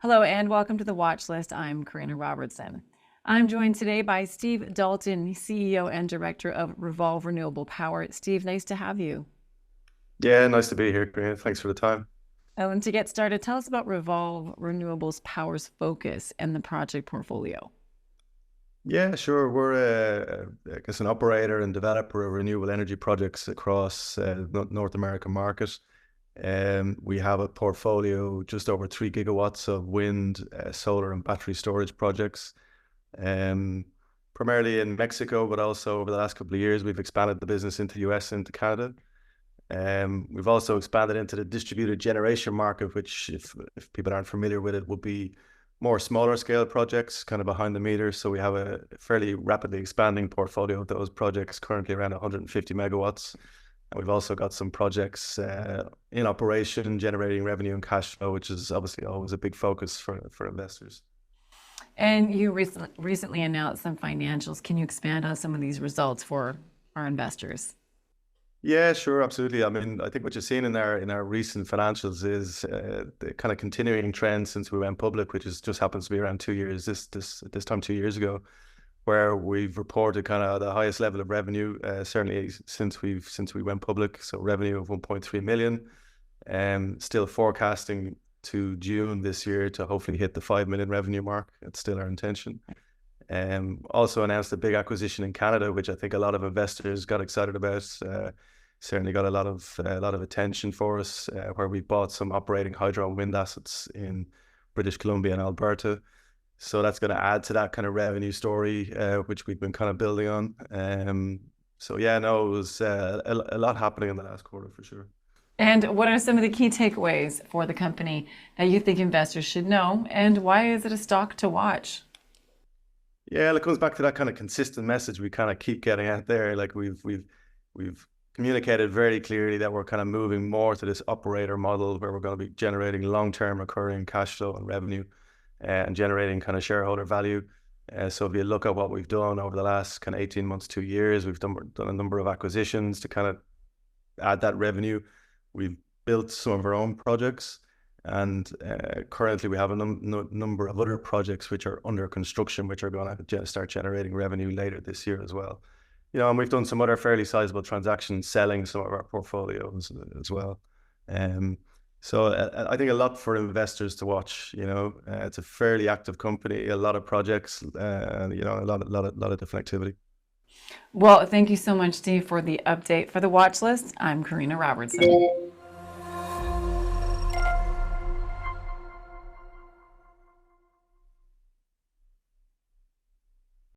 Hello and welcome to the Watch List. I'm Karina Robertson. I'm joined today by Steve Dalton, CEO and Director of Revolve Renewable Power. Steve, nice to have you. Yeah, nice to be here, Karina. Thanks for the time. Oh, and to get started, tell us about Revolve Renewables Power's focus and the project portfolio. Yeah, sure. We're, I guess, an operator and developer of renewable energy projects across North American market. We have a portfolio just over 3 gigawatts of wind, solar, and battery storage projects. Um, Primarily in Mexico, but also over the last couple of years, we've expanded the business into the US, into Canada. We've also expanded into the distributed generation market, which, if people aren't familiar with it, would be more smaller scale projects, kind of behind the meter. So we have a fairly rapidly expanding portfolio of those projects, currently around 150 megawatts. And we've also got some projects in operation, generating revenue and cash flow, which is obviously always a big focus for investors. And you recently announced some financials. Can you expand on some of these results for our investors? Yeah, sure, absolutely. I mean, I think what you're seeing in our recent financials is the kind of continuing trend since we went public, which is just happens to be around 2 years. This time 2 years ago, where we've reported kind of the highest level of revenue, certainly since we went public. So revenue of 1.3 million, and still forecasting to June this year to hopefully hit the 5 million revenue mark. It's still our intention. Also announced a big acquisition in Canada, which I think a lot of investors got excited about. Certainly got a lot of attention for us, where we bought some operating hydro and wind assets in British Columbia and Alberta. So that's going to add to that kind of revenue story, which we've been kind of building on. So yeah, no, it was a lot happening in the last quarter for sure. And what are some of the key takeaways for the company that you think investors should know? And why is it a stock to watch? Yeah, it comes back to that kind of consistent message we kind of keep getting out there. Like we've communicated very clearly that we're kind of moving more to this operator model where we're going to be generating long-term recurring cash flow and revenue, and generating kind of shareholder value. So if you look at what we've done over the last kind of 18 months, 2 years, we've done a number of acquisitions to kind of add that revenue. We've built some of our own projects, and currently we have a number of other projects which are under construction, which are going to start generating revenue later this year as well. And we've done some other fairly sizable transactions selling some of our portfolios as well. So I think a lot for investors to watch. It's a fairly active company, a lot of projects, a lot of different activity. Well, thank you so much, Steve, for the update. For the watch list, I'm Karina Robertson.